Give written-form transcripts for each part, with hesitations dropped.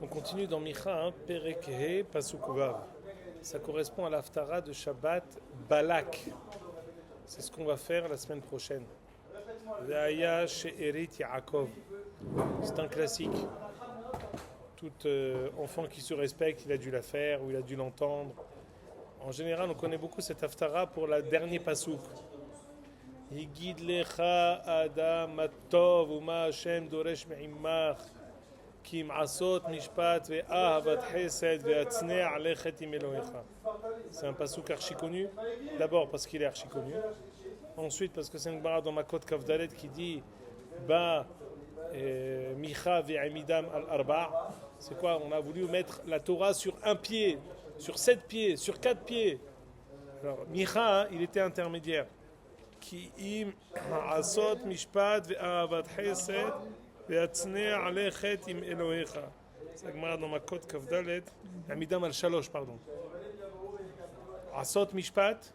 On continue dans Micha, hein, Perek He Pasuk Vav. Ça correspond à l'Haftara de Shabbat Balak. C'est ce qu'on va faire la semaine prochaine. Ve'aya she'erit Yaakov. C'est un classique. Tout enfant qui se respecte, il a dû la faire ou il a dû l'entendre. En général, on connaît beaucoup cette Haftara pour le dernier Pasuk. Yigid lecha adam atov uma Hashem doresh me'imach. C'est un passouk archi connu. D'abord parce qu'il est archi connu. Ensuite parce que c'est une barre dans ma côte Kavdalet qui dit Ba Micha ve'amidam al-arba'. C'est quoi? On a voulu mettre la Torah sur un pied, sur 7 pieds, sur 4 pieds. Alors Micha, il était intermédiaire. Ki im asot mishpat ve'ahavat chesed. C'est Agmara dans ma côte Kavdalet, Amidam al-Shalosh, pardon. Asot Mishpat,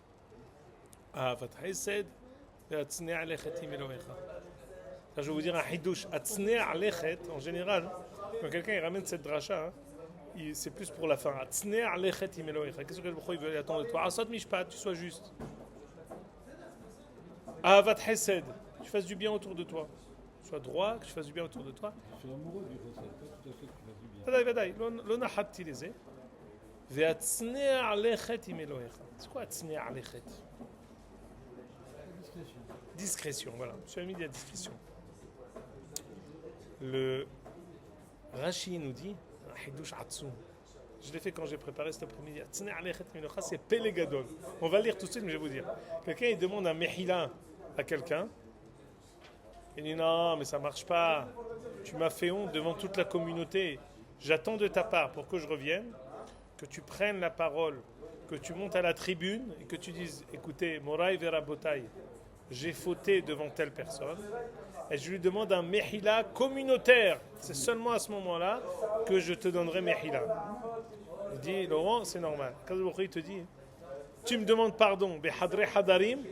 Ahavat Hesed, Ve'atzne' alechet im Elohecha. Je vais vous dire un hidouche. Atzne' alechet, en général, quand quelqu'un il ramène cette dracha, c'est plus pour la fin. Atzne' alechet im Elohecha. Qu'est-ce que le Bukhoy veut attendre de toi? Asot Mishpat, tu sois juste. Ahavat Hesed, tu fasses du bien autour de toi. Sois droit, que je fasse du bien autour de toi. Je suis amoureux du Khosset, pas tout à fait que tu fasses du bien. Vadaï, lo nahatti leze. Ve'atzne' alechet im Elohecha. C'est quoi atzne' alechet? Discrétion. Discrétion, voilà. Je suis mis la discrétion. Le Rashi nous dit, Hidouch Atzum. Je l'ai fait quand j'ai préparé cet après-midi. Atzne' alechet im Elohecha, c'est Pele Gadol. On va lire tout de suite, mais je vais vous dire. Quelqu'un il demande un mehila à quelqu'un. Il dit non, mais ça marche pas. Tu m'as fait honte devant toute la communauté. J'attends de ta part pour que je revienne, que tu prennes la parole, que tu montes à la tribune et que tu dises écoutez, Moraï Verabotaï, j'ai fauté devant telle personne. Et je lui demande un mehila communautaire. C'est seulement à ce moment-là que je te donnerai mehila. Il dit Laurent, c'est normal. Quand il te dit tu me demandes pardon, Behadre Hadarim,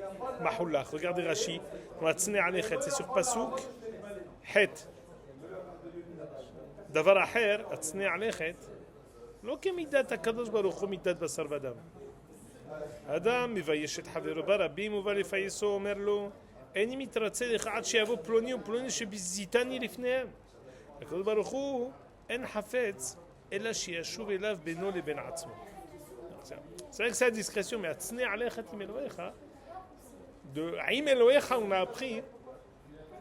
Mahullah. Regardez Rashi, c'est sur Pasuk, Het. Davar Aher, Atzne Alechet, לא כמידת הקדוש ברוך הוא מידת בשר ודם. אדם מבייש את חברו ברבים ובא לפייסו אומר לו איני מתרצה לך עד שיבוא פלוני ופלוני שביזיתני לפניהם. הקדוש ברוך הוא אין חפץ אלא שישוב אליו בינו לבין עצמו. C'est vrai que c'est la discrétion, mais Atzne' alechet im Elohecha, de Im Elohecha, on a appris,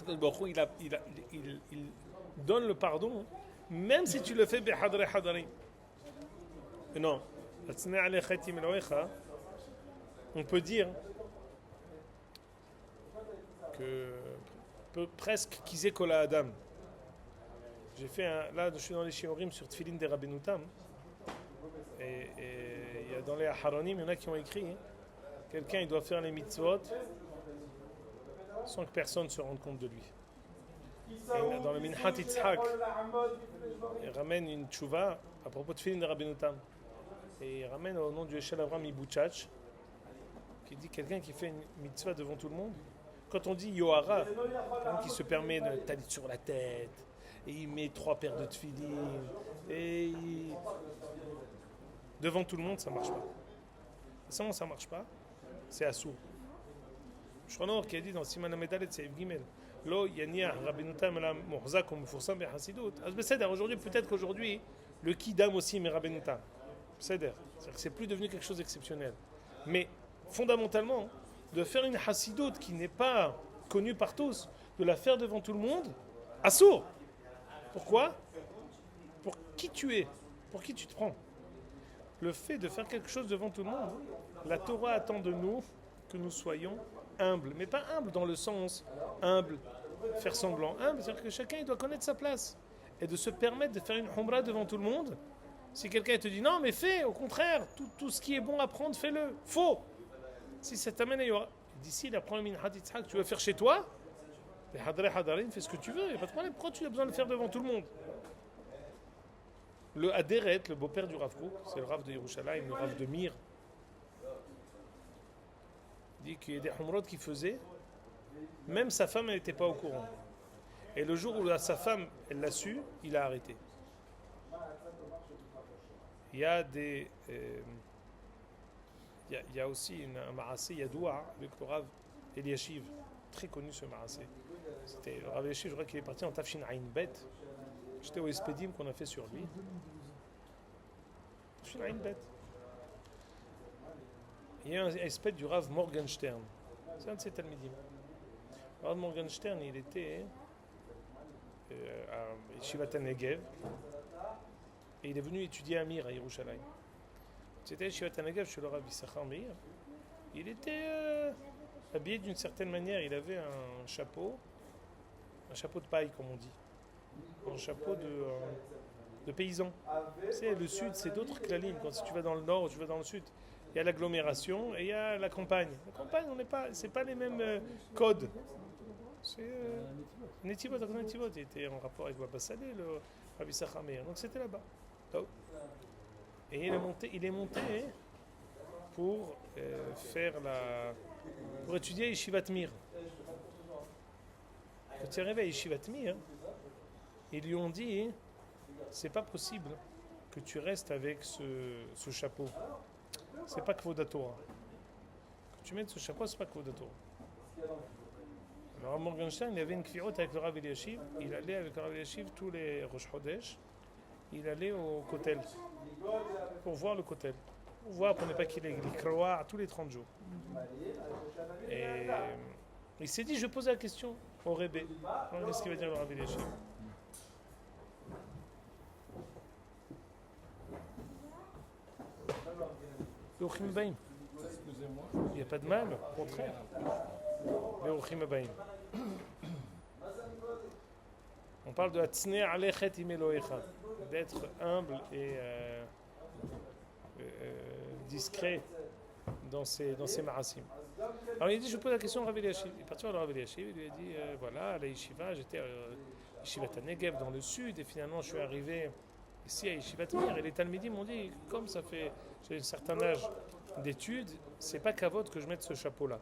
il donne le pardon, même si tu le fais Behadre Hadarim. Non, Atzne' alechet im Elohecha, on peut dire que presque Kizé Kola Adam. J'ai fait là, je suis dans les Shiurim sur Tfilin de Rabbeinu Tam. Et il y a dans les Aharonim, il y en a qui ont écrit quelqu'un il doit faire les mitzvot sans que personne se rende compte de lui. Et dans le Minhat Yitzhak, il ramène une tchouva à propos de Tfilin de Rabbeinu Tam. Et il ramène au nom du Eshel Avram Ibouchach, qui dit quelqu'un qui fait une mitzvah devant tout le monde. Quand on dit Yohara, quelqu'un qui se permet de talit sur la tête, et il met 3 paires de tefillin, et devant tout le monde, ça ne marche pas. Sinon, ça ne marche pas, c'est assourd. Shronor qui a dit dans Siman Amedalet, c'est Evgimel. Lo yania Rabbeinu Tam la muhzak comme Mufoursam be Hasidut. Aujourd'hui, peut-être qu'aujourd'hui, le Kidam aussi, mais Rabbeinu Tam. C'est-à-dire que c'est plus devenu quelque chose d'exceptionnel. Mais fondamentalement, de faire une Hasidut qui n'est pas connue par tous, de la faire devant tout le monde, assourd. Pourquoi? Pour qui tu es, pour qui tu te prends. Le fait de faire quelque chose devant tout le monde, la Torah attend de nous que nous soyons humbles. Mais pas humbles dans le sens humble, faire semblant. Humble, c'est-à-dire que chacun il doit connaître sa place. Et de se permettre de faire une humra devant tout le monde. Si quelqu'un te dit non, mais fais, au contraire, tout ce qui est bon à prendre, fais-le. Faux. Si ça t'amène à d'ici, il apprend le Minhat Yitzhak, tu veux faire chez toi, les Hadre Hadarim, fais ce que tu veux, il n'y a pas de problème. Pourquoi tu as besoin de le faire devant tout le monde? Le Aderet, le beau-père du Rav Kook, c'est le Rav de Yerushalayim, le Rav de Mir, dit qu'il y a des humrot qu'il faisait, même sa femme, elle n'était pas au courant. Et le jour où sa femme, elle l'a su, il a arrêté. Il y a des... il y a aussi un Maasé Yadoua avec le Rav Eliashiv, très connu ce Maasé. C'était le Rav Eliashiv, je crois qu'il est parti en Tafshin Ain Bet. J'étais au Espedim qu'on a fait sur lui. Tafshin Ain Bet. Il y a un Esped du Rav Morgenstern. C'est un de ses talmidim. Le Rav Morgenstern, il était à Yeshivat Negev et il est venu étudier à Mir, à Yerushalayim. C'était Yeshivat Negev chez le Rav Yissachar Meir. Il était habillé d'une certaine manière. Il avait un chapeau de paille, comme on dit. Un chapeau de paysan. C'est le sud, c'est d'autres klalim. Quand si tu vas dans le nord ou tu vas dans le sud, il y a l'agglomération et il y a la campagne. La campagne, c'est pas les mêmes codes. C'est Netivot, il était en rapport avec Baba Saleh, le Rabbi Yissachar Meir. Donc c'était là-bas. Et il est monté pour pour étudier Yeshivat Mir. Quand il est arrivé à Yeshivat Mir, ils lui ont dit c'est pas possible que tu restes avec ce chapeau. C'est pas Kvod HaTorah. Que tu mettes ce chapeau, c'est pas Kvod HaTorah. Alors à Morgenstern, il y avait une kfirot avec le Rav Eliashiv. Il allait avec le Rav Eliashiv tous les Rosh Chodesh. Il allait au Kotel pour voir le Kotel. Pour voir pour ne pas qu'il ait les croix tous les 30 jours. Et il s'est dit, je vais poser la question au Rebbe. Qu'est-ce qu'il va dire le Rav Eliashiv? Excusez-moi. Il n'y a pas de mal, au contraire. On parle de Hatzne Alechet im Elohecha, d'être humble et discret dans ses marasim. Alors il a dit, je pose la question au Rav Eliashiv. Il est parti voir le Rav Eliashiv, il lui a dit, voilà, à la Yeshiva, j'étais à Yeshivat Negev dans le sud, et finalement je suis arrivé ici à Yeshivat Mir, et les Talmidim m'ont dit, comme ça fait, j'ai un certain âge d'études, c'est pas kavod que je mette ce chapeau-là.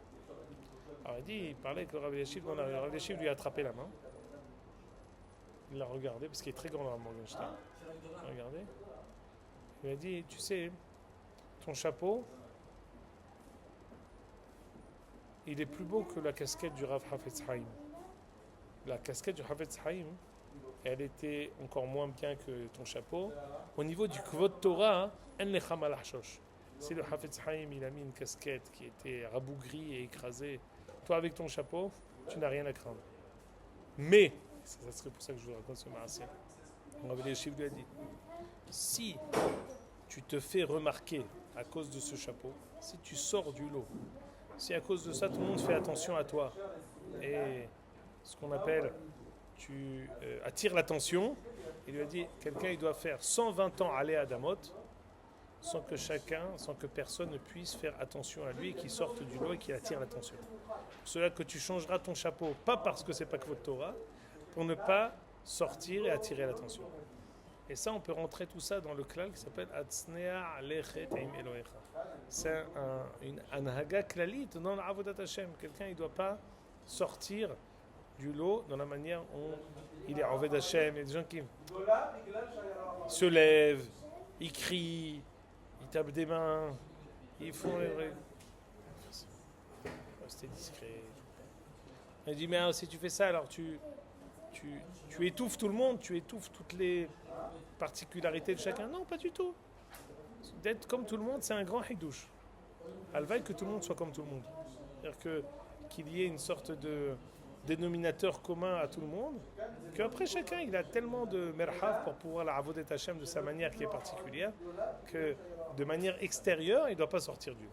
Alors il parlait avec le Rav Eliashiv, le Rav Eliashiv lui a attrapé la main. Il l'a regardé, parce qu'il est très grand dans la Morgenstern. Il l'a regardé. Il lui a dit, tu sais, ton chapeau, il est plus beau que la casquette du Rav Hafetz Haïm. La casquette du Hafetz Haïm, elle était encore moins bien que ton chapeau. Au niveau du Kvod Torah, en lecham al hashosh. Si le Hafetz Haïm, il a mis une casquette qui était rabougrie et écrasée, toi avec ton chapeau, tu n'as rien à craindre. Mais, ça serait pour ça que je vous raconte ce marassim. On avait les chiffres lui a dit, si tu te fais remarquer à cause de ce chapeau, si tu sors du lot, si à cause de ça tout le monde fait attention à toi et ce qu'on appelle tu attires l'attention, il lui a dit quelqu'un il doit faire 120 ans aller à Damot sans que personne ne puisse faire attention à lui et qu'il sorte du lot et qu'il attire l'attention. Pour cela que tu changeras ton chapeau, pas parce que c'est pas Kvod Torah, pour ne pas sortir et attirer l'attention. Et ça, on peut rentrer tout ça dans le klal qui s'appelle Atznea Alechet Im Elohecha. C'est une anhaga klalit dans l'avodat Hashem. Quelqu'un, il ne doit pas sortir du lot dans la manière où il est Aved Hashem. Il y a des gens qui se lèvent, ils crient, ils tapent des mains, ils font les vrais. C'était discret. Il dit, mais si tu fais ça, alors tu étouffes tout le monde, tu étouffes toutes les particularités de chacun. Non, pas du tout. D'être comme tout le monde, c'est un grand hidouche. Alvaï que tout le monde soit comme tout le monde. C'est-à-dire qu'il y ait une sorte de dénominateur commun à tout le monde, qu'après chacun, il a tellement de merhav pour pouvoir la avodet Hashem de sa manière qui est particulière, que de manière extérieure, il ne doit pas sortir du lot.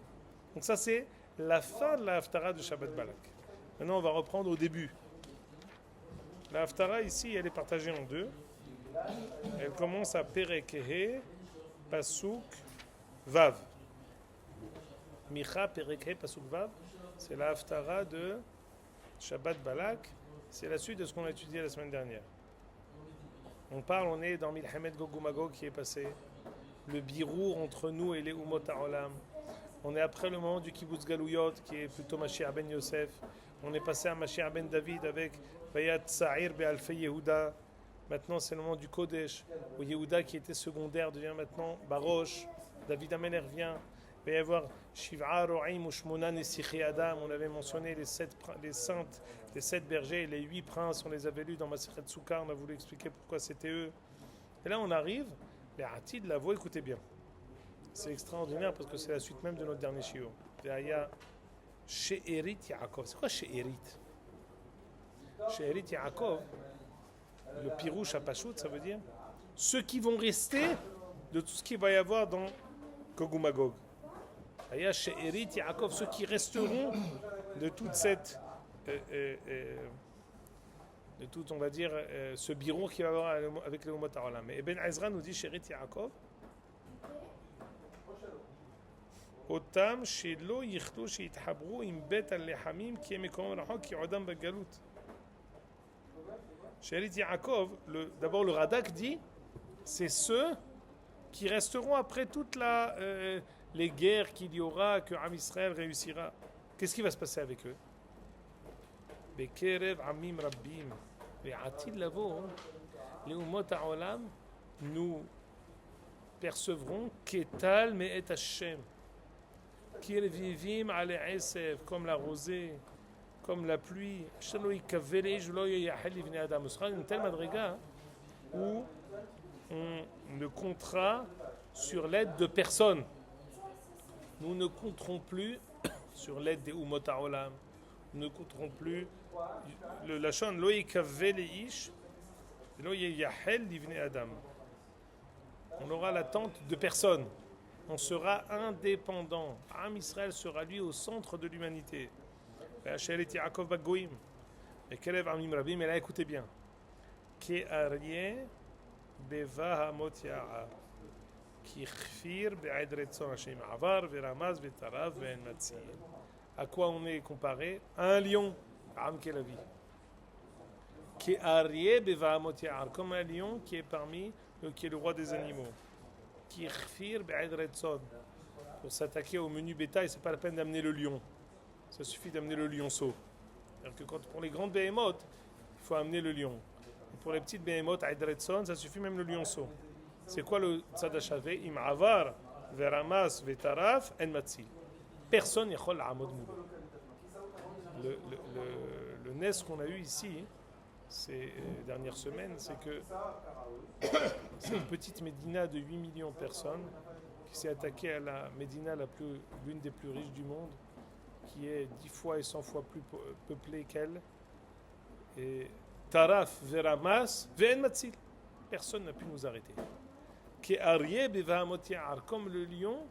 Donc ça, c'est la fin de la haftara de Shabbat Balak. Maintenant, on va reprendre au début. La haftara ici, elle est partagée en deux. Elle commence à Perekehe, Pasuk, Vav. Micha, Perekehe, Pasuk, Vav. C'est la haftara de Shabbat Balak. C'est la suite de ce qu'on a étudié la semaine dernière. On est dans Milhamet Gog Magog qui est passé. Le birour entre nous et les Umot HaOlam. On est après le moment du Kibbutz Galouyot qui est plutôt Mashiach ben Yosef. On est passé à Mashiach ben David avec Vayat Sa'ir Be'alfei Yehuda. Maintenant, c'est le moment du Kodesh, où Yehuda, qui était secondaire, devient maintenant Barosh. David Ameler revient. Il va y avoir Shiv'a Ro'im ou Shmona Nesichi Adam. On avait mentionné les saintes, les 7 bergers et les 8 princes. On les avait lus dans Masechet Souka. On a voulu expliquer pourquoi c'était eux. Et là, on arrive. Les Hatid Lavo, écoutez bien. C'est extraordinaire parce que c'est la suite même de notre dernier shiur. Il y a She'erit Yaakov. C'est quoi She'erit? She'erit Yaakov, le pirouche à Pachout, ça veut dire ceux qui vont rester de tout ce qu'il va y avoir dans Gog ou Magog. Il y a She'erit Yaakov, ceux qui resteront de toute cette. De tout, on va dire, ce biron qu'il va y avoir avec les Umot HaOlam. Mais Ibn Ezra nous dit She'erit Yaakov. אותם שלא יכלו שיתחברו עם בית הלחמים כי הם מקומם רחוק כי עודם בגלות. She'erit Yaakov, d'abord le Radak dit, c'est ceux qui resteront après toutes les guerres qu'il y aura, que Am Israël réussira. Qu'est-ce qui va se passer avec eux? Bekerev Amim Rabbim, Ve'atid Lavo, les Umot HaOlam, nous percevront Ketal Me'et Hashem. Kirvivim ale Esev, comme la rosée, comme la pluie. Une telle madriga où on ne comptera sur l'aide de personne. Nous ne compterons plus sur l'aide des Umot HaOlam. Nous ne compterons plus. Le Lachon lo yikaveh leish, lo yeyahel livnei Adam. On aura l'attente de personne. On sera indépendant. Am Israël sera lui au centre de l'humanité. She'erit Yaakov Bagoim. Et Kerev Amim Rabim. Et là, écoutez bien. Ke'aryeh beva hamot ya'ar. Ki chfir be'ed retzon Hashem avar ve'ramaz ve'tarav ve'en matzil. À quoi on est comparé? À un lion. Am Kelavi. Ke'aryeh beva hamot ya'ar. Comme un lion qui est qui est le roi des animaux. Pour s'attaquer au menu bétail, c'est pas la peine d'amener le lion. Ça suffit d'amener le lionceau. C'est-à-dire que pour les grandes behemoths, il faut amener le lion. Et pour les petites behemoths, ça suffit même le lionceau. C'est quoi le tzad hashave? Im avar veramas vetaraf en matzil. Personne yachol la'amod moulo. Le nes qu'on a eu ici, ces dernières semaines, c'est que c'est une petite médina de 8 millions de personnes qui s'est attaquée à la médina l'une des plus riches du monde, qui est 10 fois et 100 fois plus peuplée qu'elle. Et Taraf, Veramas, Ve'en Matzil. Personne n'a pu nous arrêter. Comme le lion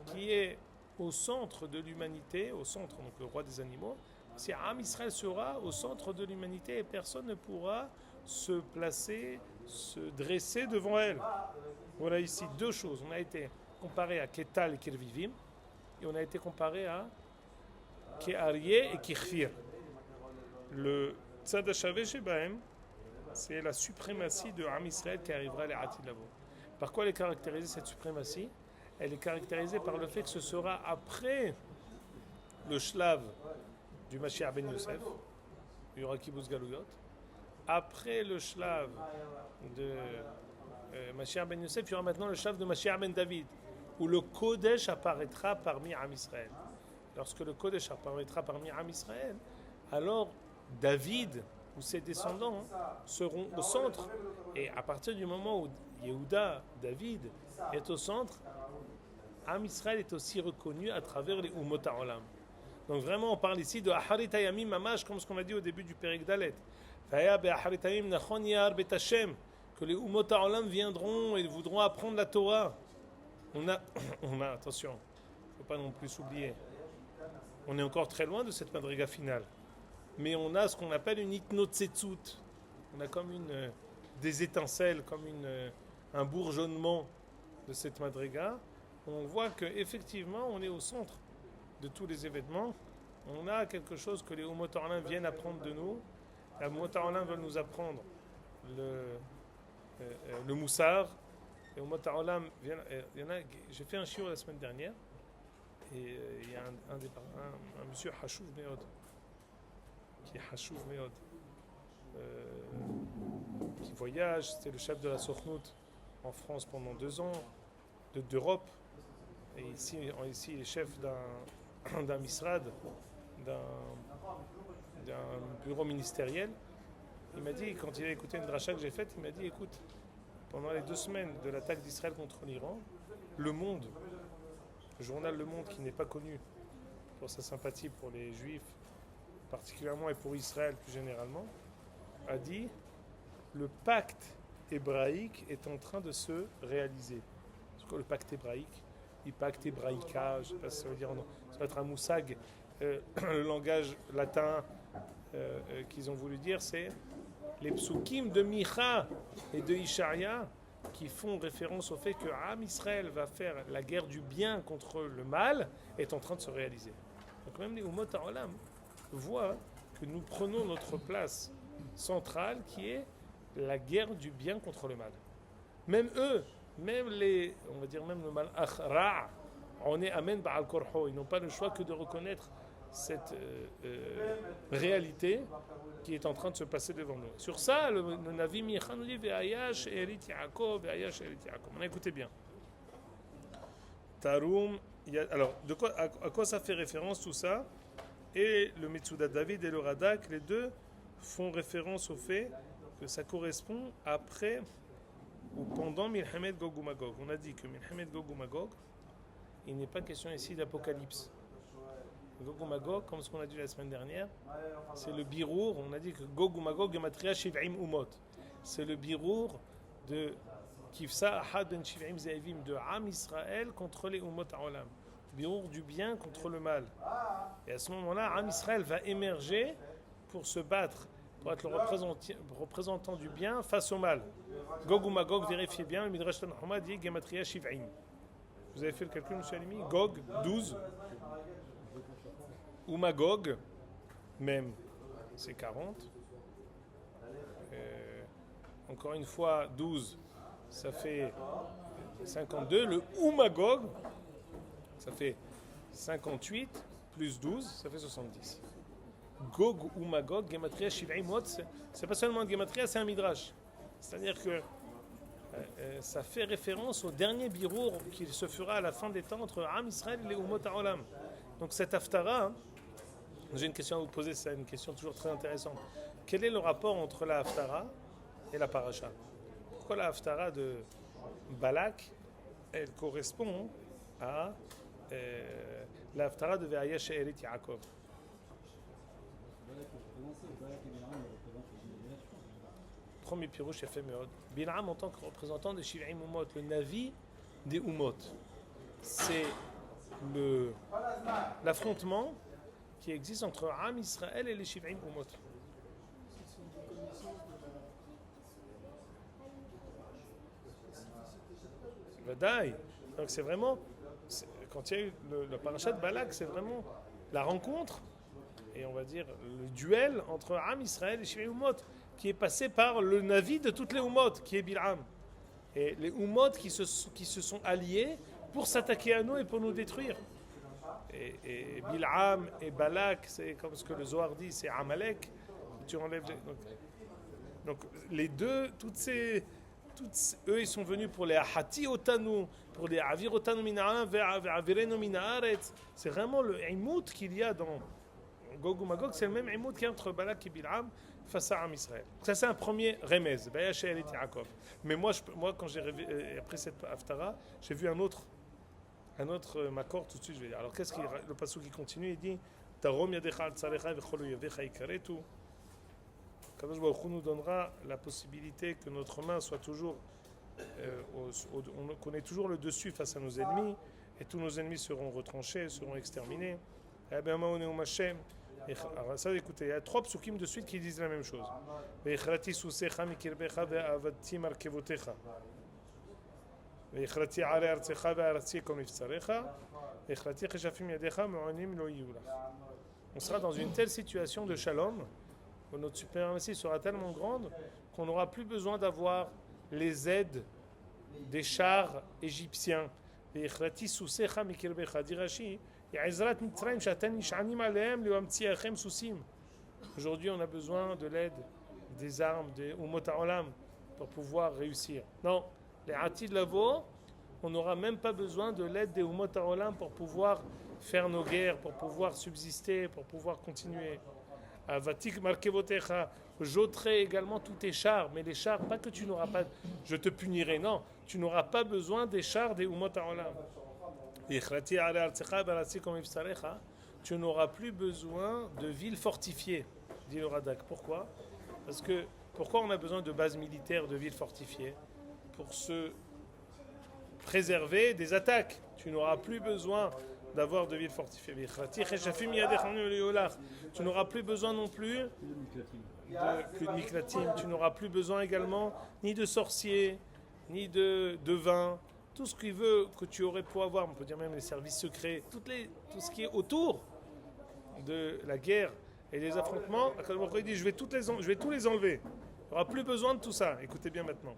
qui est au centre de l'humanité, au centre, donc le roi des animaux. Si Am Israël sera au centre de l'humanité et personne ne pourra se placer, se dresser devant elle. Voilà ici 2 choses. On a été comparé à Ketal et Kirvivim et on a été comparé à Ke'aryeh et Kirfir. Le Tzad HaShaveh Shebahem, c'est la suprématie de Am Israël qui arrivera à l'Atid Lavo. Par quoi elle est caractérisée cette suprématie? Elle est caractérisée par le fait que ce sera après le Shlav du Mashiach ben Yosef, il y aura Kibbutz Galuyot. Après le Shlav de Mashiach ben Yosef, il y aura maintenant le Shlav de Mashiach ben David, où le Kodesh apparaîtra parmi Am Israël. Lorsque le Kodesh apparaîtra parmi Am Israël, alors David ou ses descendants seront au centre. Et à partir du moment où Yehuda, David, est au centre, Am Israël est aussi reconnu à travers les Umot HaOlam. Donc vraiment, on parle ici de Aharit Hayamim Mamash, comme ce qu'on a dit au début du Perek Dalet. Que les Umot HaOlam viendront et voudront apprendre la Torah. On a attention, il ne faut pas non plus s'oublier. On est encore très loin de cette madriga finale. Mais on a ce qu'on appelle une itnotzetzut. On a comme des étincelles, comme un bourgeonnement de cette madriga. On voit qu'effectivement, on est au centre de tous les événements. On a quelque chose que les Umot HaOlam viennent apprendre de nous. Les Umot HaOlam veulent nous apprendre le moussar. Les Umot HaOlam viennent. J'ai fait un shiur la semaine dernière et il y a un monsieur Hashuv Meod qui est Hashuv Meod. qui voyage. C'était le chef de la Sokhnout en France pendant 2 ans, d'Europe. Et ici, il est chef d'un misrad, d'un bureau ministériel. Il m'a dit, quand il a écouté une dracha que j'ai faite, il m'a dit, écoute, pendant les 2 semaines de l'attaque d'Israël contre l'Iran, Le Monde, le journal Le Monde, qui n'est pas connu pour sa sympathie pour les Juifs, particulièrement, et pour Israël plus généralement, a dit, le pacte hébraïque est en train de se réaliser. C'est quoi le pacte hébraïque? Le pacte hébraïca, je ne sais pas si ça veut dire, ça va être un moussag, le langage latin qu'ils ont voulu dire, c'est les psukim de Micha et de Ishaïa qui font référence au fait que Am Israël va faire la guerre du bien contre le mal est en train de se réaliser. Donc même les Umot HaOlam voient que nous prenons notre place centrale qui est la guerre du bien contre le mal. Même eux, même on va dire même le mal Ra', on est Amen Ba'al Korho, ils n'ont pas le choix que de reconnaître cette réalité qui est en train de se passer devant nous. Sur ça, le Navi Micha nous dit Ve'ayash Erit Yaakov, Ve'ayash Erit Yaakov. On a écouté bien. Tarum, alors, à quoi ça fait référence tout ça? Et le Metsuda David et le Radak, les deux font référence au fait que ça correspond après ou pendant Milhamet Gog ou Magog. On a dit que Milhamet Gog ou Magog, il n'est pas question ici d'apocalypse. Gog ou Magog, comme ce qu'on a dit la semaine dernière, c'est le birour. On a dit que Gog ou Magog, Gematria Shiv'im Umot. C'est le birour de Kifsa Ahad Ben Shiv'im Ze'evim de Am Israël contre les Umot HaOlam. Birour du bien contre le mal. Et à ce moment-là, Am Israël va émerger pour se battre, pour être le représentant du bien face au mal. Gog ou Magog, vérifiez bien, le Midrash Tanhuma dit Gematria Shiv'im. Vous avez fait le calcul, M. Halimi? Gog, 12. Ou Magog, même, c'est 40. Encore une fois, 12, ça fait 52. Le Magog, ça fait 58, plus 12, ça fait 70. Gog ou Magog, Gematria Shiv'im Mot, c'est pas seulement un Gematria, c'est un Midrash. C'est-à-dire que ça fait référence au dernier birour qui se fera à la fin des temps entre Am Israël et les Umot HaOlam. Donc cette Haftara, j'ai une question à vous poser, c'est une question toujours très intéressante. Quel est le rapport entre la Haftara et la Paracha? Pourquoi la Haftara de Balak, elle correspond à la Haftara de Ve'ayash Erit Yaakov? Premier pirouche fait Meod. Bil'am en tant que représentant des Shiv'im Umot, le Navi des Umot. C'est l'affrontement qui existe entre Am Israël et les Shiv'im Umot. Vadaï. Donc c'est vraiment, quand il y a eu le parachat de Balak, c'est vraiment la rencontre, et on va dire le duel entre Am Israël et Shiv'im Umot, qui est passé par le Navi de toutes les Umot, qui est Bil'am. Et les Umot qui se sont alliés pour s'attaquer à nous et pour nous détruire. Et Bil'am et Balak, c'est comme ce que le Zohar dit, c'est Amalek. Tu enlèves donc les deux, eux ils sont venus pour les Ahati Otanu, pour les Avir Otanu Mina'am, Ve'avirenu Mina'aretz. C'est vraiment le Imout qu'il y a dans Gog ou Magog, c'est le même Imout qu'il y a entre Balak et Bil'am face à Am Israël. Ça c'est un premier remez, Ve'ayash Erit Yaakov. Mais moi quand j'ai après cette Haftara, j'ai vu un autre makor tout de suite. Je vais dire. Alors qu'est-ce le passage qui continue? Il dit Tarom yadecha al tzarecha v'cholu yavecha ikaretu. Kadosh Baruch Hu nous donnera la possibilité que notre main soit toujours, qu'on ait toujours le dessus face à nos ennemis, et tous nos ennemis seront retranchés, seront exterminés. Alors ça, écoutez, il y a 3 psukim de suite qui disent la même chose. Ve'ichrati susecha mikirbecha ve'avadti markevotecha. Ve'ichrati are artsecha ve'aratzi kom iftsarecha. Ve'ichrati cheshafim yadecha me'onim lo yulach. On sera dans une telle situation de shalom où notre suprématie sera tellement grande qu'on n'aura plus besoin d'avoir les aides des chars égyptiens. Ve'ichrati susecha mikirbecha. Dit Rashi, aujourd'hui, on a besoin de l'aide des armes des Umot HaOlam pour pouvoir réussir. Non, les Atid Lavo, on n'aura même pas besoin de l'aide des Umot HaOlam pour pouvoir faire nos guerres, pour pouvoir subsister, pour pouvoir continuer. Vatik Markevotecha, j'ôterai également tous tes chars, mais les chars, pas que tu n'auras pas, je te punirai, non, tu n'auras pas besoin des chars des Umot HaOlam. Tu n'auras plus besoin de villes fortifiées, dit le Radak. Pourquoi ? Parce que pourquoi on a besoin de bases militaires, de villes fortifiées ? Pour se préserver des attaques. Tu n'auras plus besoin d'avoir de villes fortifiées. Tu n'auras plus besoin non plus de miklatim. Tu n'auras plus besoin également ni de sorciers, ni de vin. Tout ce qu'il veut que tu aurais pu avoir, on peut dire même les services secrets, tout ce qui est autour de la guerre et des affrontements, il dit je vais tous les enlever. Il n'y aura plus besoin de tout ça. Écoutez bien maintenant.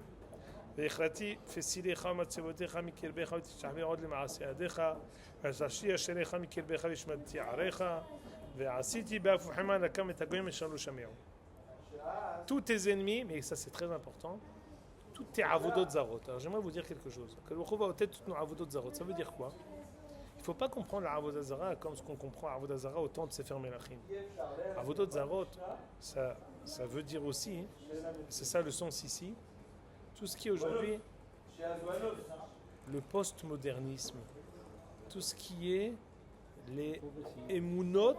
Tous tes ennemis, mais ça c'est très important, toutes tes avodot zarot. Alors j'aimerais vous dire quelque chose. Ça veut dire quoi? Il ne faut pas comprendre la avodah zara comme ce qu'on comprend la avodah zara au temps de Sefer Melachim. Avodot zarot, ça veut dire aussi, c'est ça le sens ici, tout ce qui est aujourd'hui le postmodernisme, tout ce qui est les émounot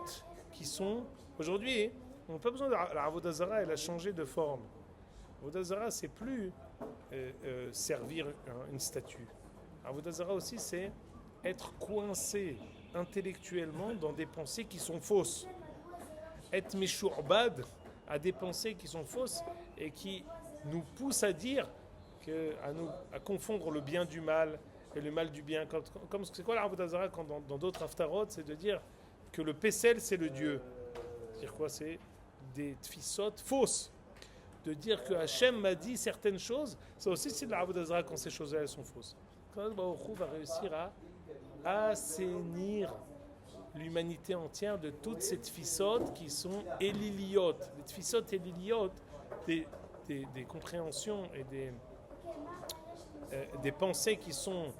qui sont aujourd'hui, on n'a pas besoin de la avodah zara, elle a changé de forme. Avodah zara, c'est plus servir une statue. Avodah zara aussi, c'est être coincé intellectuellement dans des pensées qui sont fausses. Être meshourbad à des pensées qui sont fausses et qui nous poussent à dire à confondre le bien du mal et le mal du bien. Comme c'est quoi la avodah zara dans d'autres haftarot, c'est de dire que le Pessel c'est le Dieu. C'est-à-dire quoi? C'est des tfissot fausses. De dire que Hachem m'a dit certaines choses, ça aussi c'est de la avodah zara quand ces choses-là elles sont fausses. Quand Baruch Hu va réussir à assainir l'humanité entière de toutes ces tfissot qui sont éliliotes. Les tfissot éliliotes, des compréhensions et des pensées qui sont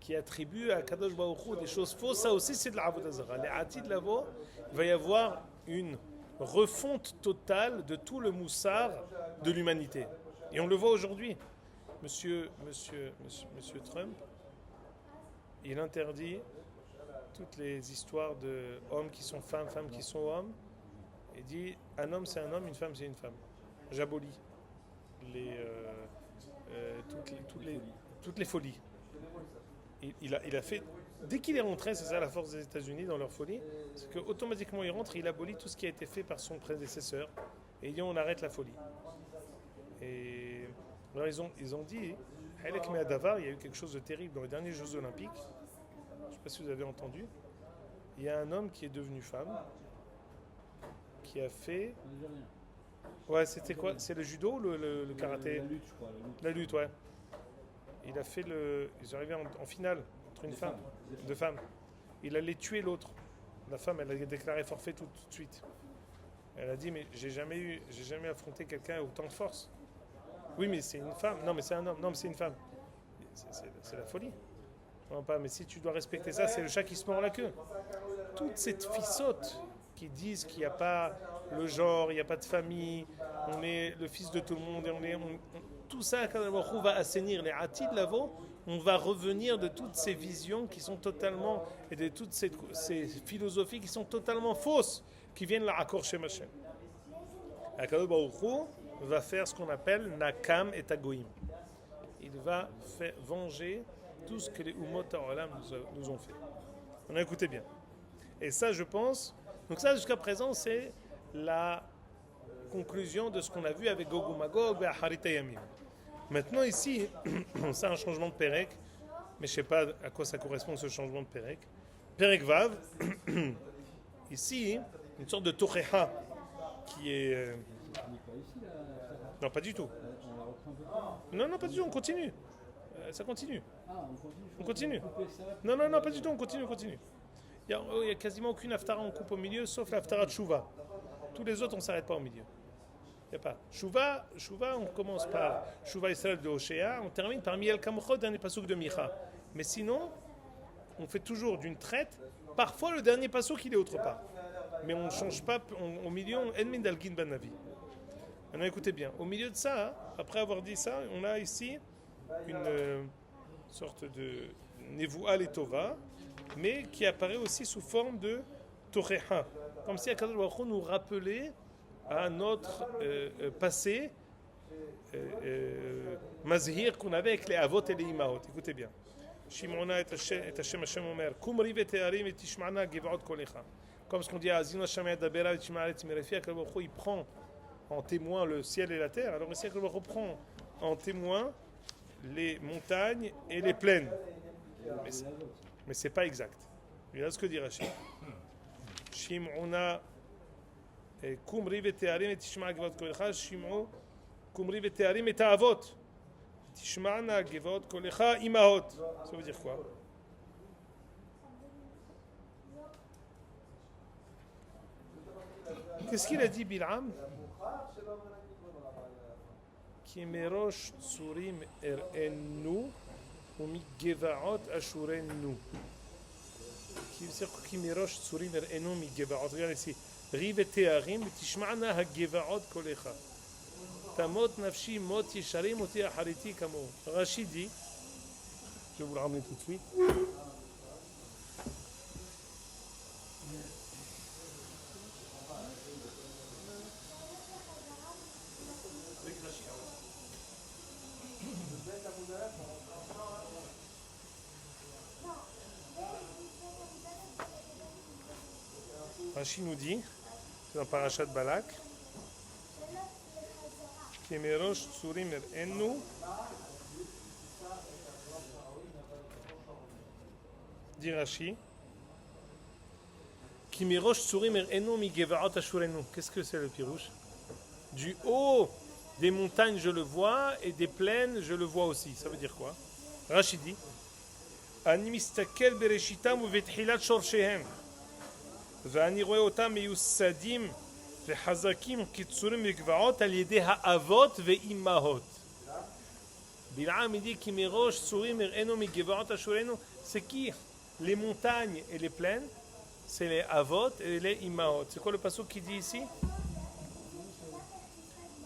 qui attribuent à Kadosh Baruch Hu des choses fausses, ça aussi c'est de la avodah zara. Les Atid Lavo, il va y avoir une refonte totale de tout le moussard de l'humanité. Et on le voit aujourd'hui. Monsieur Trump, il interdit toutes les histoires de hommes qui sont femmes, femmes qui sont hommes. Il dit un homme c'est un homme, une femme c'est une femme. J'abolis toutes les folies. Il a fait, dès qu'il est rentré, c'est ça la force des États-Unis dans leur folie, c'est qu'automatiquement il rentre, il abolit tout ce qui a été fait par son prédécesseur et il dit on arrête la folie. Et alors ils ont dit, Halek Me'adavar, il y a eu quelque chose de terrible dans les derniers Jeux Olympiques. Je ne sais pas si vous avez entendu. Il y a un homme qui est devenu femme, qui a fait. Ouais, c'était quoi? C'est le judo ou le karaté? La lutte, je crois. La lutte, ouais. Il a fait ils sont arrivés en finale entre une femme, deux femmes. Il allait tuer l'autre. La femme, elle a déclaré forfait tout de suite. Elle a dit mais j'ai jamais affronté quelqu'un avec autant de force. Oui, mais c'est une femme. Non, mais c'est un homme. Non, mais c'est une femme. C'est la folie. Non, pas. Mais si tu dois respecter ça, c'est le chat qui se mord la queue. Toute cette fissote qui disent qu'il n'y a pas le genre, il n'y a pas de famille, on est le fils de tout le monde, et tout ça, quand on va assainir les Atid Lavo, on va revenir de toutes ces visions qui sont totalement, et de toutes ces philosophies qui sont totalement fausses, qui viennent là à Korchem Hashem. Akadosh Baruch Hu va faire ce qu'on appelle Nakam et Tagoïm. Il va venger tout ce que les Umot HaOlam nous ont fait. On a écouté bien. Et ça, je pense, donc ça jusqu'à présent, c'est la conclusion de ce qu'on a vu avec Gog ou Magog et Harita Yamim. Maintenant ici, c'est un changement de Pérec, mais je ne sais pas à quoi ça correspond ce changement de Pérec. Pérec Vav, ici, une sorte de Tocheha qui est... Non, pas du tout. Non, pas du tout, on continue. Ça continue. On continue. Non, pas du tout, on continue. Il n'y a quasiment aucune haftara en coupe au milieu, sauf la haftara de Shuvah. Tous les autres, on ne s'arrête pas au milieu. Il n'y a pas. Chouva, on commence par Chouva Israël de Hoshea, on termine par Miel Kamochot, dernier passouk de Micha. Mais sinon, on fait toujours d'une traite. Parfois, le dernier passouk, il est autre part. Mais on ne change pas, au milieu, on Enmin Dalgin Banavi. Maintenant, écoutez bien. Au milieu de ça, après avoir dit ça, on a ici une sorte de Nevoua Letova, mais qui apparaît aussi sous forme de Toreha. Comme si Akadosh Baruch Hu nous rappelait à notre passé mazhir qu'on avait avec les avot et les imahot. Écoutez bien. Shimona et Hashem Hashem Omer Kumri ve'te'arim et tishma'na geva'ot kolecha. Comme ce qu'on dit à Azinu Hashem yadabera et tishma'aret mirefi, Akadosh Baruch Hu il prend en témoin le ciel et la terre. Alors ici Akadosh Baruch Hu prend en témoin les montagnes et les plaines. Mais c'est pas exact. Voilà ce que dit Rachid. Shimona Kumri ve'te'arim et tishma'a geva'ot kolecha. Shimon Kumri ve'te'arim et ta'avot. Tishma'na geva'ot kolecha imahot. Ça veut dire quoi? Qu'est-ce qu'il a dit Bil'am? Ki merosh tsurim er'ennu ou mi geva'ot ashurennu. Qui mirosh tsurim er'ennu mi geva'ot. Regarde ici. Rive te'arim tishma'na ha-geva'ot kolecha. Tamot nafshi mot yesharim oti achariti kamo. Rachid dit, je vais vous le ramener tout de suite. Rachid nous dit, c'est dans Parashat Balak, Kemerosh Tsurim Er'ennu, dit Rachid, Kemerosh Tsurim Er'ennu mi Geva'ot Ashurenu. Qu'est-ce que c'est le pirouche? Du haut des montagnes je le vois et des plaines je le vois aussi. Ça veut dire quoi? Rachid dit, Ani mistakel bereshitam u vethilat shorshehem. ואני רואה אותם מיוסדים וחזקים כצורים וגבעות על ידי האבות ואימהות. בלעם dit כי מראש צורים הראינו מגבעות אשורנו, c'est qui? Les montagnes et les plaines, c'est les avot et les imahot. C'est quoi le pasuk qui dit ici?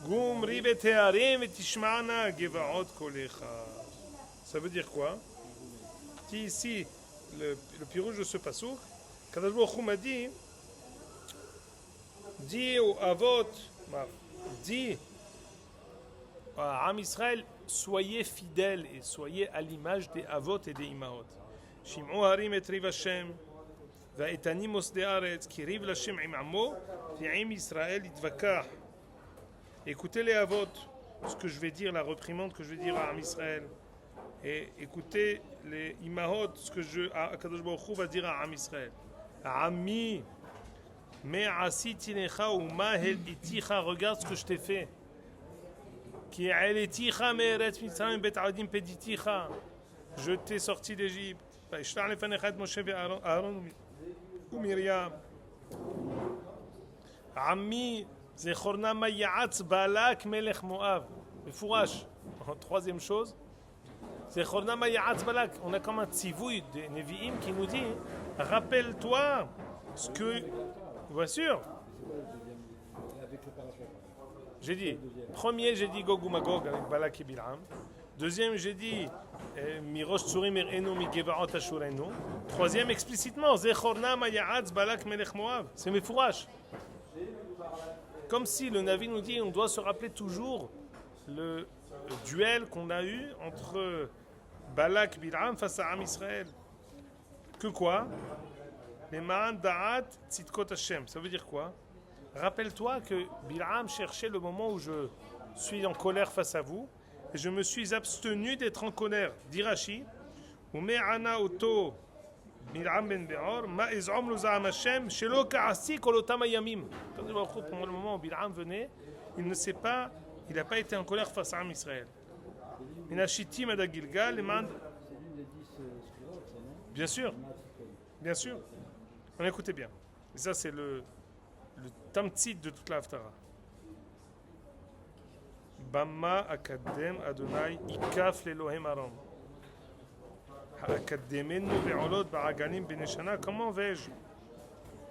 גומרי ותארים ותשמענה גבעות קולך. Ça veut dire quoi? Dit ici le pirouge de ce pasuk, Kadosh Baruch Hu m'a dit aux Avot, dis à Am Israël, soyez fidèles et soyez à l'image des Avot et des Imahot. Shim'u harim et riv Hashem, va'etanim osde aretz, ki riv l'Hashem im amo, v'im Israël itvakah. Écoutez les Avot, ce que je vais dire, la reprimande que je vais dire à Am Israël. Et écoutez les Imahot, ce que Kadosh Baruch Hu va dire à Am Israël. Ami, mais asiti lecha ou mahel iticha, regarde ce que je t'ai fait. Qui eleticha me'eretz mitzrayim bet adim pediticha. Je t'ai sorti d'Égypte. Vayishtar lefanecha et Moshe ve'Aaron ou Myriam. Ami, zechorna ma ya'atz Balak melech Moab. Mefourash. Troisième chose. Zechorna ma ya'atz Balak. On a comme un tzivouï des Nevi'im qui nous dit, rappelle-toi ce que... Bien sûr. J'ai dit, premier, j'ai dit Gog ou Magog avec Balak et Bil'am. Deuxième, j'ai dit Mirosh Tsurim Er'enu mi Geva'ot Ashurenu. Troisième, explicitement, Zechorna ma ya'atz Balak melech Moab. C'est Mefourash. Comme si le Navi nous dit, on doit se rappeler toujours le duel qu'on a eu entre Balak et Bil'am face à Am Israël. Que quoi? Les ma'an da'at tzidkot Hashem. Ça veut dire quoi? Rappelle-toi que Bil'am cherchait le moment où je suis en colère face à vous et je me suis abstenu d'être en colère. Dit Rashi, ou me'ana oto Bil'am ben Be'or ma ez'om lo za'am Hashem shelo ka'asi kol otam hayamim. Pendant le moment où Bil'am venait, il n'a pas été en colère face à Am Israël. Minashitim ad Gilgal, les ma'an. Bien sûr. Bien sûr. On écoutez bien. Et ça, c'est le tamtsit de toute la Haftara. Bama akadem Adonai ikaf l'Elohim aram. Ha'akademenu ve'olot ba'aganim beneshana. Comment vais-je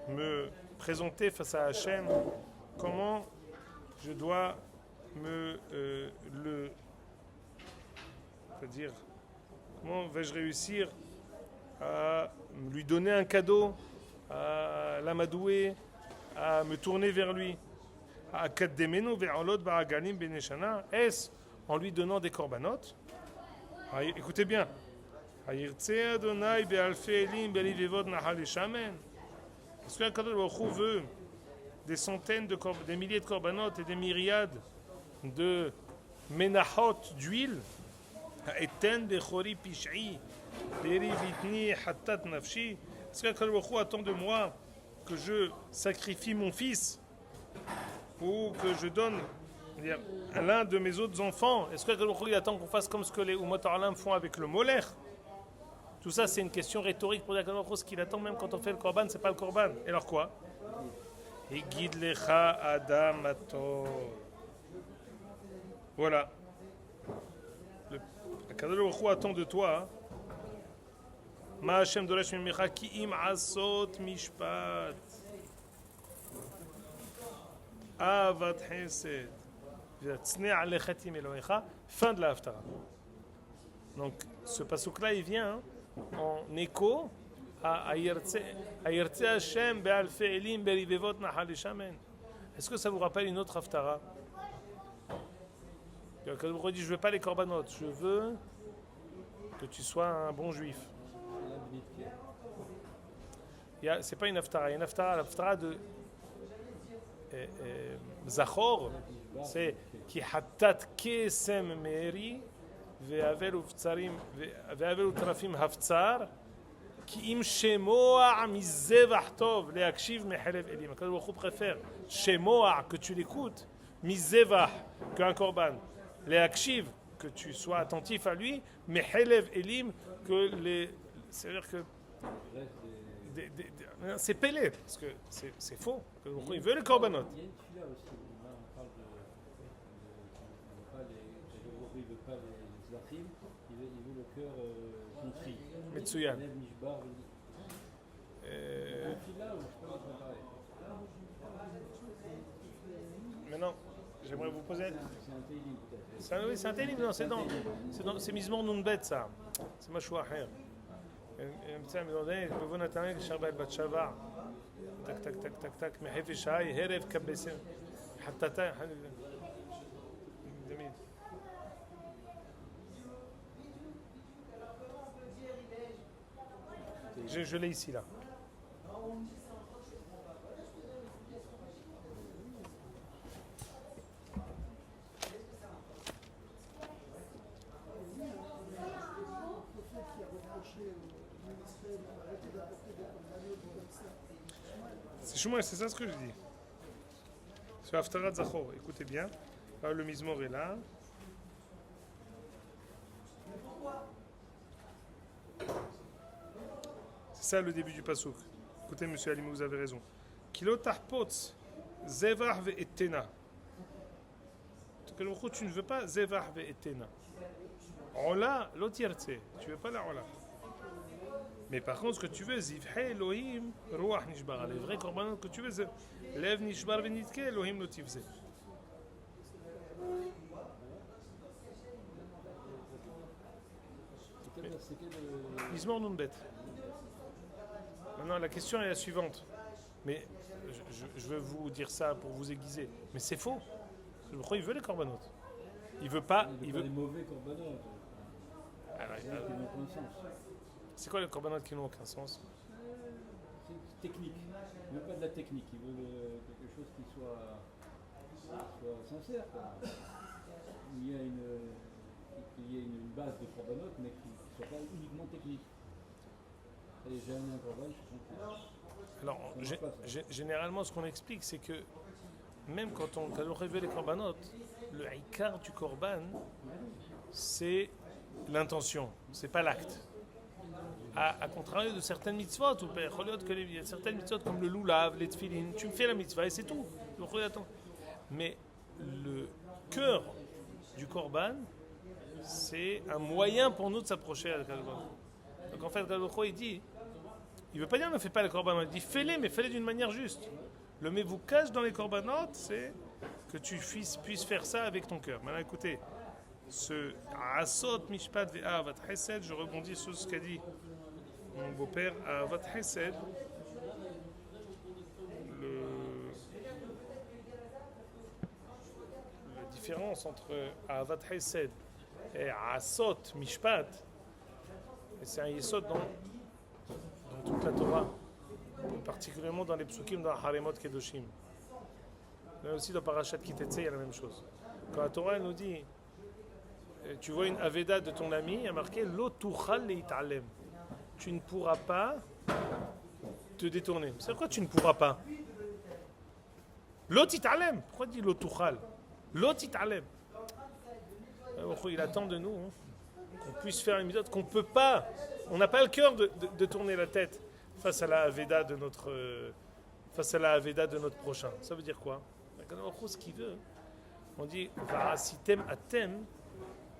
me présenter face à Hachem? Comment je dois me c'est-à-dire, comment vais-je réussir à lui donner un cadeau, à l'amadouer, à me tourner vers lui? Est-ce en lui donnant des corbanotes? Écoutez bien. Est-ce que Akadosh Baruch Hu veut des centaines des milliers de corbanotes et des myriades de menachot d'huile? Est-ce que Akadosh Baruch Hu attend de moi que je sacrifie mon fils ou que je donne à l'un de mes autres enfants? Est-ce que Akadosh Baruch Hu attend qu'on fasse comme ce que les Umot Ha'olam font avec le moler? Tout ça, c'est une question rhétorique pour dire Akadosh Baruch Hu, ce qu'il attend même quand on fait le korban, c'est pas le korban. Et alors quoi? Et guide lecha adam ator. Voilà. Akadosh Baruch Hu attend de toi. Ma Hashem doresh mimecha ki im asot mishpat. Avat chesed. Fin de la Haftara. Donc, ce passouk-là, il vient en écho à Ayertse Hashem be'alfe elim berivevot nahal shamen. Est-ce que ça vous rappelle une autre Haftara? Quand vous dites, je veux pas les corbanotes, je veux que tu sois un bon juif. C'est pas une Haftara, il y a une Haftara, l'Haftara de Zachor, c'est qui hatat kesem meri ve'avelu trafim haftzar ki im shemoa mizevach tov leakshiv mehelev elim. Akadosh Baruch Hu préfère shemoa, que tu l'écoutes, mizevach, qu'un korban, leakshiv, que tu sois attentif à lui, mehelev elim, que les, c'est-à-dire que c'est pélé, parce que c'est faux. Il veut les korbanot. Il y a une fila aussi. Là, on parle il ne veut pas les zachim, il veut le cœur contrit. Metsuyan. Une fila ou je sais pas comment parler. Maintenant, j'aimerais vous poser. C'est un télim peut-être. Oui, c'est un télim, non, c'est Mizmor Nunbet, ça. C'est Mashua Aher. מצא מדודי, בבוא נתנאי לשרבט בת שבע. טק טק טק טק טק, מחפי שי, הרב כבסם. חטאתה, דמיד. Je l'ai ici, là. C'est ça ce que je dis. Sur Haftarat Zachor, écoutez bien. Là, le Mizmor est là. C'est ça le début du pasouk. Écoutez, monsieur Alimou, vous avez raison. Kilo tahpotz, zevach ve'etena. Tu ne veux pas zevach ve'etena. Ola, l'otiertse. Tu ne veux pas la ola. Mais par contre, ce que tu veux, Zivhe Elohim, Ruach Nishbar. Les vrais korbanot que tu veux, Lev Nishbar Venitke, Elohim Lotivze. Mizmor Nunbet. Maintenant, la question est la suivante. Mais je veux vous dire ça pour vous aiguiser. Mais c'est faux. Je crois qu'il veut les korbanot. Il veut pas. Il veut les mauvais korbanot. C'est quoi les korbanot qui n'ont aucun sens? C'est technique. Il ne veut pas de la technique. Il veut quelque chose qui soit sincère. Où il y a une base de korbanot, mais qui ne soit pas uniquement technique. Et j'ai amené un korban, je Alors, généralement, ce qu'on explique, c'est que même quand on révèle les korbanot, le haïkar du korban, c'est l'intention, c'est pas l'acte. À contrario de certaines mitzvot, il y a certaines mitzvot comme le loulav, les tfilin, tu me fais la mitzvah et c'est tout. Mais le cœur du korban, c'est un moyen pour nous de s'approcher à Akadosh Baruch Hu. Donc en fait, Akadosh Baruch Hu, il dit, il ne veut pas dire ne fais pas les korban, il dit fais-les, mais fais-les d'une manière juste. Le mais vous cache dans les korbanot, c'est que tu puisses faire ça avec ton cœur. Maintenant écoutez, ce Asot Mishpat Ve'avat Hesed, je rebondis sur ce qu'a dit mon beau-père, Avat Hesed, la différence entre Avat Hesed et Asot Mishpat, et c'est un Yesod dans toute la Torah, particulièrement dans les psukim, dans Haremot Kedoshim. Mais aussi dans Parashat Kitetse, il y a la même chose. Quand la Torah elle nous dit, tu vois une Aveda de ton ami, il y a marqué Lo tuchal leitalem. Tu ne pourras pas te détourner. C'est quoi tu ne pourras pas? Lo titalem. Pourquoi dit Lo tuchal? Lo titalem. Il attend de nous qu'on puisse faire une méthode qu'on ne peut pas. On n'a pas le cœur de tourner la tête face à la Aveda de notre prochain. Ça veut dire quoi? Ce qu'il veut. On dit Va'asitem atem.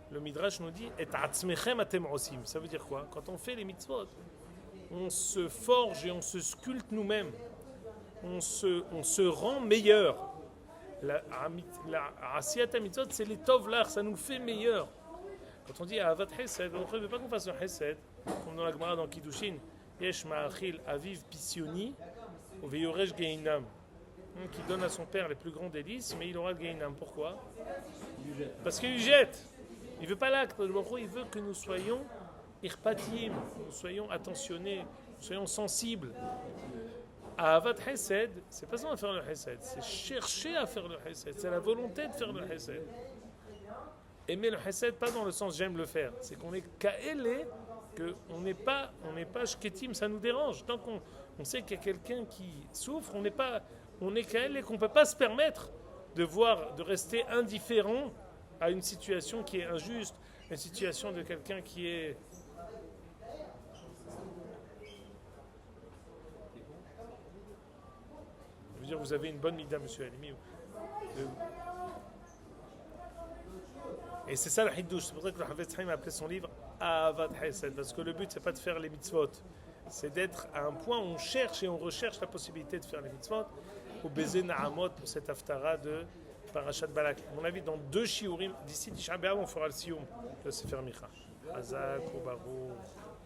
Le Midrash nous dit et atzmechem atem osim. Ça veut dire quoi? Quand on fait les mitzvot, on se forge et on se sculpte nous-mêmes. On se rend meilleur. La asiyat mitzvot, c'est les tovlar, ça nous fait meilleur. Quand on dit avat hesed, on ne veut pas qu'on fasse un hesed, comme dans la Gemara dans Kiddushin, yesh ma'achil aviv pisioni ou veyoresh geinam, qui donne à son père les plus grands délices, mais il aura le geinam. Pourquoi? Parce qu'il lui jette. Il ne veut pas l'acte. Il veut que nous soyons irpatim, nous soyons attentionnés, nous soyons sensibles. À Avat Hesed, c'est pas seulement faire le Hesed, c'est chercher à faire le Hesed, c'est la volonté de faire le Hesed. Aimer le Hesed, pas dans le sens j'aime le faire, c'est qu'on est ka'ele, qu'on n'est pas shketim, ça nous dérange. Tant qu'on sait qu'il y a quelqu'un qui souffre, on est ka'ele, qu'on ne peut pas se permettre de rester indifférent à une situation qui est injuste, une situation de quelqu'un qui est... Je veux dire, vous avez une bonne mida, monsieur Halimi. Et c'est ça le Hiddouch. C'est pour ça que le Havetz Chaim a appelé son livre Avat Hesed. Parce que le but, c'est pas de faire les mitzvot. C'est d'être à un point où on cherche et on recherche la possibilité de faire les mitzvot. Au baiser Nahamot pour cette haftara de Parashat Balak. À mon avis, dans 2 shiurim, d'ici Tisha B'Av, on fera le sioum de Sefer Micha. Hazak ou Baruch.